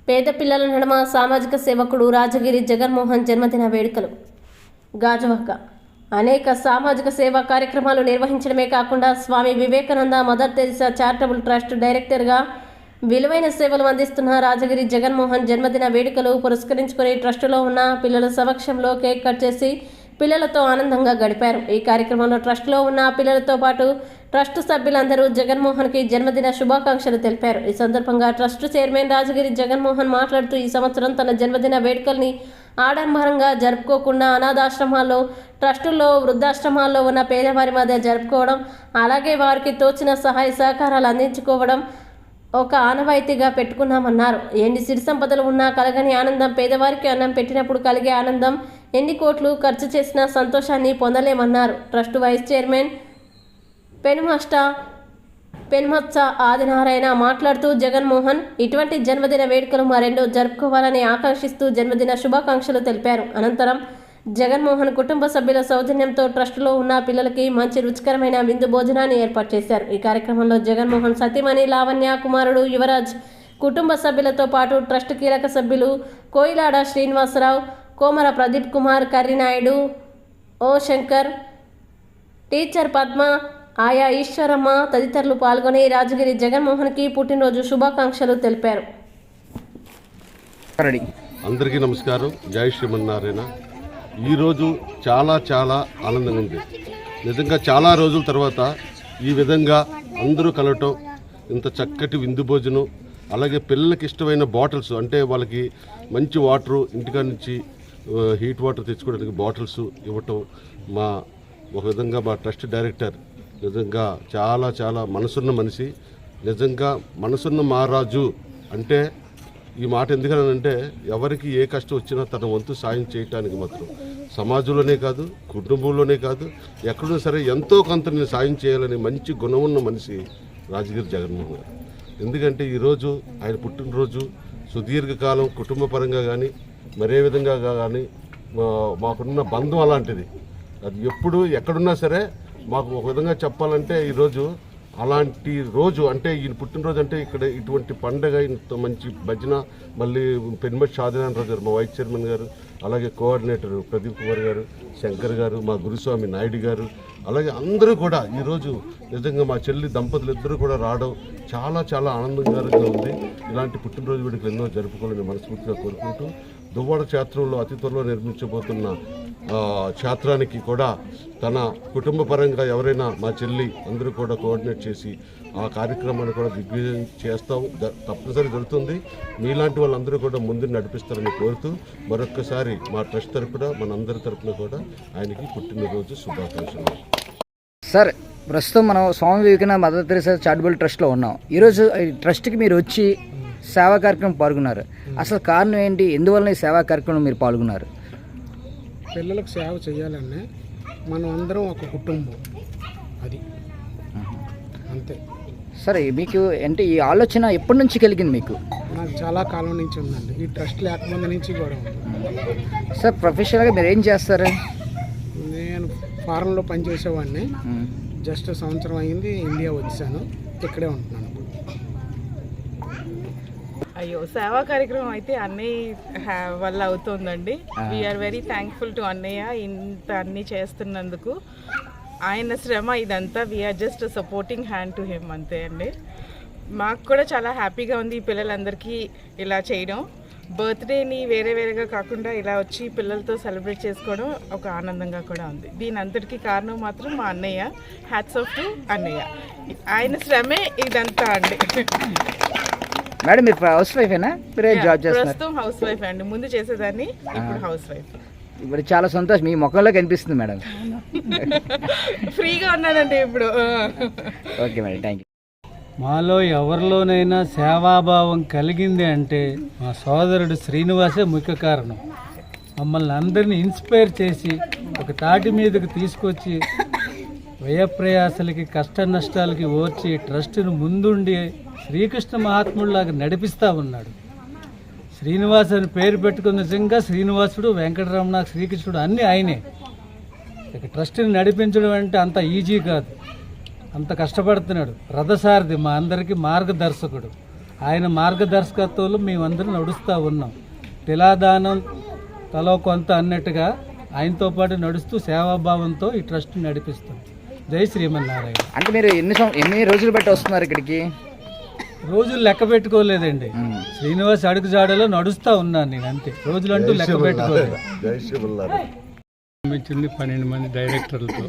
పేద పిల్లల నడుమ సామాజిక సేవకుడు రాజగిరి జగన్మోహన్ జన్మదిన వేడుకలు. గాజువాక అనేక సామాజిక సేవా కార్యక్రమాలు నిర్వహించడమే కాకుండా Swami Vivekananda Mother Teresa charitable trust డైరెక్టర్గా విలువైన సేవలు అందిస్తున్న రాజగిరి జగన్మోహన్ జన్మదిన వేడుకలు పురస్కరించుకుని ట్రస్టులో ఉన్న పిల్లల సమక్షంలో కేక్ కట్ చేసి పిల్లలతో ఆనందంగా గడిపారు. ఈ కార్యక్రమంలో ట్రస్టులో ఉన్న పిల్లలతో పాటు ట్రస్టు సభ్యులందరూ జగన్మోహన్కి జన్మదిన శుభాకాంక్షలు తెలిపారు. ఈ సందర్భంగా ట్రస్టు చైర్మన్ రాజగిరి జగన్మోహన్ మాట్లాడుతూ ఈ సంవత్సరం తన జన్మదిన వేడుకల్ని ఆడంబరంగా జరుపుకోకుండా అనాథాశ్రమాల్లో, ట్రస్టుల్లో, వృద్ధాశ్రమాల్లో ఉన్న పేదవారి మధ్య జరుపుకోవడం, అలాగే వారికి తోచిన సహాయ సహకారాలు అందించుకోవడం ఒక ఆనవాయితీగా పెట్టుకున్నామన్నారు. ఎన్ని సిరి సంపదలు ఉన్నా కలగని ఆనందం, పేదవారికి అన్నం పెట్టినప్పుడు కలిగే ఆనందం ఎన్ని కోట్లు ఖర్చు చేసినా సంతోషాన్ని పొందలేమన్నారు. Trust vice chairman Penumatsa Adinarayana మాట్లాడుతూ జగన్మోహన్ ఇటువంటి జన్మదిన వేడుకలు మరెన్నో జరుపుకోవాలని ఆకాంక్షిస్తూ జన్మదిన శుభాకాంక్షలు తెలిపారు. అనంతరం జగన్మోహన్ కుటుంబ సభ్యుల సౌజన్యంతో ట్రస్టులో ఉన్న పిల్లలకి మంచి రుచికరమైన విందు భోజనాన్ని ఏర్పాటు చేశారు. ఈ కార్యక్రమంలో జగన్మోహన్ సతీమణి లావణ్య, కుమారుడు యువరాజ్, కుటుంబ సభ్యులతో పాటు ట్రస్ట్ కీలక సభ్యులు కోయిలాడ శ్రీనివాసరావు, కోమర ప్రదీప్ కుమార్, కర్రినాయుడు, ఓ శంకర్, టీచర్ పద్మ, ఆయా ఈశ్వరమ్మ తదితరులు పాల్గొని రాజగిరి జగన్మోహన్కి పుట్టినరోజు శుభాకాంక్షలు తెలిపారు. అందరికీ నమస్కారం. జై శ్రీమన్నారాయణ. ఈరోజు చాలా చాలా ఆనందంగా ఉంది. నిజంగా చాలా రోజుల తర్వాత ఈ విధంగా అందరూ కలవటం, ఇంత చక్కటి విందు భోజనం, అలాగే పిల్లలకి ఇష్టమైన బాటిల్స్, అంటే వాళ్ళకి మంచి వాటరు ఇంటికా నుంచి హీట్ వాటర్ తెచ్చుకోవడానికి బాటిల్స్ ఇవ్వటం, ఒక విధంగా మా ట్రస్ట్ డైరెక్టర్ నిజంగా చాలా చాలా మనసున్న మనిషి. నిజంగా మనసున్న మహారాజు అంటే ఈ మాట ఎందుకనంటే ఎవరికి ఏ కష్టం వచ్చినా తన వంతు సాయం చేయటానికి మాత్రం సమాజంలోనే కాదు, కుటుంబంలోనే కాదు, ఎక్కడున్నా సరే ఎంతో కొంత నేను సాయం చేయాలని మంచి గుణం ఉన్న మనిషి రాజగిరి జగన్మోహన్ గారు. ఎందుకంటే ఈరోజు ఆయన పుట్టినరోజు సుదీర్ఘకాలం కుటుంబ పరంగా కానీ మరే విధంగా కానీ మాకున్న బంధం అలాంటిది. అది ఎప్పుడు ఎక్కడున్నా సరే మాకు ఒక విధంగా చెప్పాలంటే ఈరోజు అలాంటి రోజు, అంటే ఈయన పుట్టినరోజు అంటే ఇక్కడ ఇటువంటి పండగ, ఇంత మంచి భజన, మళ్ళీ పెనుమతి షాదినారాయణ గారు మా వైస్ చైర్మన్ గారు, అలాగే కోఆర్డినేటర్ ప్రదీప్ కుమార్ గారు, శంకర్ గారు, మా గురుస్వామి నాయుడు గారు, అలాగే అందరూ కూడా ఈరోజు నిజంగా మా చెల్లి దంపతులు ఇద్దరు కూడా రావడం చాలా చాలా ఆనందంగా ఉంది. ఇలాంటి పుట్టినరోజు వేడుకలు ఎన్నో జరుపుకోవాలని మనస్ఫూర్తిగా కోరుకుంటూ దువ్వాడ క్షేత్రంలో అతి త్వరలో నిర్మించబోతున్న క్షేత్రానికి కూడా తన కుటుంబ పరంగా ఎవరైనా మా చెల్లి అందరూ కూడా కోఆర్డినేట్ చేసి ఆ కార్యక్రమాన్ని కూడా దిగ్విజయం చేస్తాం, తప్పనిసరి జరుగుతుంది. మీలాంటి వాళ్ళందరూ కూడా ముందు నడిపిస్తారని కోరుతూ మరొక్కసారి మా ట్రస్ట్ తరఫున మనందరి తరఫున కూడా ఆయనకి పుట్టినరోజు శుభాకాంక్షలు. సార్, ప్రస్తుతం మనం స్వామి వివేకానంద మదర్ తెరిసా చారిటబుల్ ట్రస్ట్లో ఉన్నాం. ఈరోజు ఈ ట్రస్ట్కి మీరు వచ్చి సేవా కార్యక్రమం పాల్గొన్నారు. అసలు కారణం ఏంటి? ఎందువల్ల ఈ సేవా కార్యక్రమం మీరు పాల్గొన్నారు? పిల్లలకు సేవ చేయాలనే మనం అందరం ఒక కుటుంబం, అది అంతే. సరే, మీకు అంటే ఈ ఆలోచన ఎప్పటి నుంచి కలిగింది మీకు? నాకు చాలా కాలం నుంచి ఉందండి. ఈ ట్రస్ట్ లేకముందు నుంచి కూడా ఉంది. సార్, ప్రొఫెషనల్గా మీరు ఏం చేస్తారు? నేను ఫారెన్లో పనిచేసేవాడిని. జస్ట్ సంవత్సరం అయింది ఇండియా వచ్చాను, ఇక్కడే ఉంటున్నాను. అయ్యో, సేవా కార్యక్రమం అయితే అన్నయ్య వల్ల అవుతుందండి. వీఆర్ వెరీ థ్యాంక్ఫుల్ టు అన్నయ్య ఇంత అన్నీ చేస్తున్నందుకు. ఆయన శ్రమ ఇదంతా, we're just supporting hand to him, అంతే అండి. మాకు కూడా చాలా హ్యాపీగా ఉంది ఈ పిల్లలందరికీ ఇలా చేయడం. బర్త్డేని వేరే వేరేగా కాకుండా ఇలా వచ్చి పిల్లలతో సెలబ్రేట్ చేసుకోవడం ఒక ఆనందంగా కూడా ఉంది. దీని అంతటికీ కారణం మాత్రం మా అన్నయ్య. హ్యాట్స్ ఆఫ్ టు అన్నయ్య, ఆయన శ్రమే ఇదంతా అండి. మేడం, మీరు హౌస్ వైఫేనా? మీరే జాబ్ చేస్తారు? ప్రస్తుతం హౌస్ వైఫ్ అండి. ముందు చేసేదాన్ని, ఇప్పుడు హౌస్ వైఫ్. ఇప్పుడు చాలా సంతోషం, మీ ముఖంలో కనిపిస్తుంది మేడం. ఫ్రీగా ఉన్నానండి ఇప్పుడు. Okay madam, thank you. మాలో ఎవరిలోనైనా సేవాభావం కలిగింది అంటే మా సోదరుడు శ్రీనివాసే ముఖ్య కారణం. మమ్మల్ని అందరినీ ఇన్స్పైర్ చేసి ఒక తాటి మీదకి తీసుకొచ్చి వ్యయప్రయాసలకి కష్ట నష్టాలకి ఓర్చి ట్రస్టును ముందుండి శ్రీకృష్ణ మహాత్ముడిలాగా నడిపిస్తూ ఉన్నాడు. శ్రీనివాస్ అని పేరు పెట్టుకున్న నిజంగా శ్రీనివాసుడు, వెంకటరమణ, శ్రీకృష్ణుడు అన్నీ ఆయనే. ఇక ట్రస్టుని నడిపించడం అంటే అంత ఈజీ కాదు, అంత కష్టపడుతున్నాడు. రథసారథి, మా అందరికీ మార్గదర్శకుడు. ఆయన మార్గదర్శకత్వంలో మేమందరం నడుస్తూ ఉన్నాం. తిలాదానం తలో కొంత అన్నట్టుగా ఆయనతో పాటు నడుస్తూ సేవాభావంతో ఈ ట్రస్ట్ నడిపిస్తాం. జై శ్రీమన్నారాయణ. అంటే మీరు ఎన్ని రోజులు బట్టి వస్తున్నారు ఇక్కడికి? రోజులు లెక్క పెట్టుకోలేదండి. శ్రీనివాస్ అడుగు జాడలో నడుస్తూ ఉన్నాను నేను, అంతే. రోజులంటూ లెక్క పెట్టుకోలేదు. మించింది 12 మంది డైరెక్టర్లతో.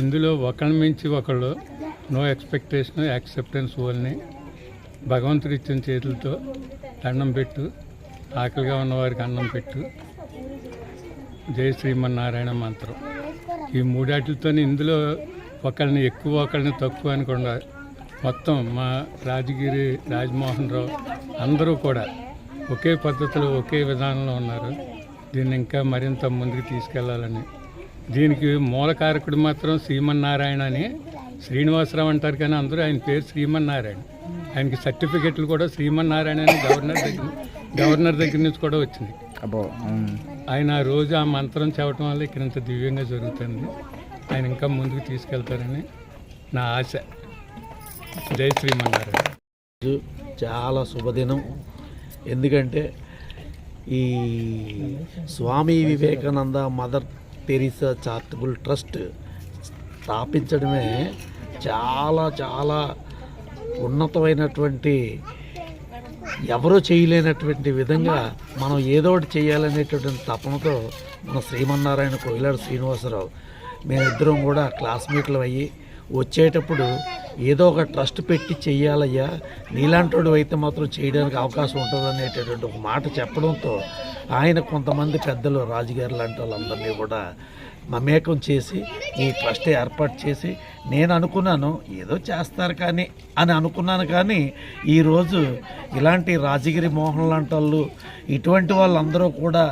ఇందులో ఒకళ్ళ మించి ఒకళ్ళు, నో ఎక్స్పెక్టేషన్, యాక్సెప్టెన్స్ ఓన్లీ. భగవంతుడు ఇచ్చిన చేతులతో దండం పెట్టు, ఆకలిగా ఉన్నవారికి అన్నం పెట్టు, జై శ్రీమన్నారాయణ మంత్రం. ఈ మూడాటితో ఇందులో ఒకళ్ళని ఎక్కువ ఒకళ్ళని తక్కువ అనకుండా మొత్తం మా రాజగిరి, రాజమోహన్ రావు అందరూ కూడా ఒకే పద్ధతిలో ఒకే విధానంలో ఉన్నారు. దీన్ని ఇంకా మరింత ముందుకు తీసుకెళ్లాలని. దీనికి మూలకారకుడు మాత్రం శ్రీమన్నారాయణ అని శ్రీనివాసరావు అంటారు, కానీ అందరూ ఆయన పేరు శ్రీమన్నారాయణ. ఆయనకి సర్టిఫికెట్లు కూడా శ్రీమన్నారాయణ అని గవర్నర్ దగ్గర నుంచి కూడా వచ్చింది. ఆయన రోజు ఆ మంత్రం చెప్పడం వల్ల ఇక్కడ ఇంత దివ్యంగా జరుగుతుంది. ఆయన ఇంకా ముందుకు తీసుకెళ్తారని నా ఆశ. జై శ్రీమన్నారాయణ. చాలా శుభదినం. ఎందుకంటే ఈ Swami Vivekananda Mother Teresa charitable trust స్థాపించడమే చాలా చాలా ఉన్నతమైనటువంటి, ఎవరూ చేయలేనటువంటి విధంగా మనం ఏదో ఒకటి చేయాలనేటటువంటి తపనతో మన శ్రీమన్నారాయణ కోయిలాడు శ్రీనివాసరావు మేమిద్దరం కూడా క్లాస్మేట్లు అయ్యి వచ్చేటప్పుడు ఏదో ఒక ట్రస్ట్ పెట్టి చెయ్యాలయ్యా, నీలాంటి అయితే మాత్రం చేయడానికి అవకాశం ఉంటుంది అనేటటువంటి ఒక మాట చెప్పడంతో ఆయన కొంతమంది పెద్దలు, రాజుగారు లాంటి వాళ్ళందరినీ కూడా మమేకం చేసి ఈ ట్రస్ట్ ఏర్పాటు చేసి, నేను అనుకున్నాను ఏదో చేస్తారు కానీ అని అనుకున్నాను. కానీ ఈరోజు ఇలాంటి రాజగిరి మోహన్ లాంటి వాళ్ళు, ఇటువంటి వాళ్ళందరూ కూడా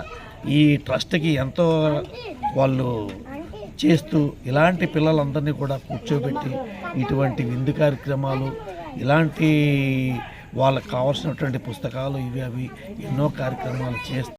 ఈ ట్రస్ట్కి ఎంతో వాళ్ళు చేస్తూ ఇలాంటి పిల్లలందరినీ కూడా కూర్చోబెట్టి ఇటువంటి విందు కార్యక్రమాలు, ఇలాంటి వాళ్ళకి కావాల్సినటువంటి పుస్తకాలు ఇవి అవి ఎన్నో కార్యక్రమాలు చేస్తూ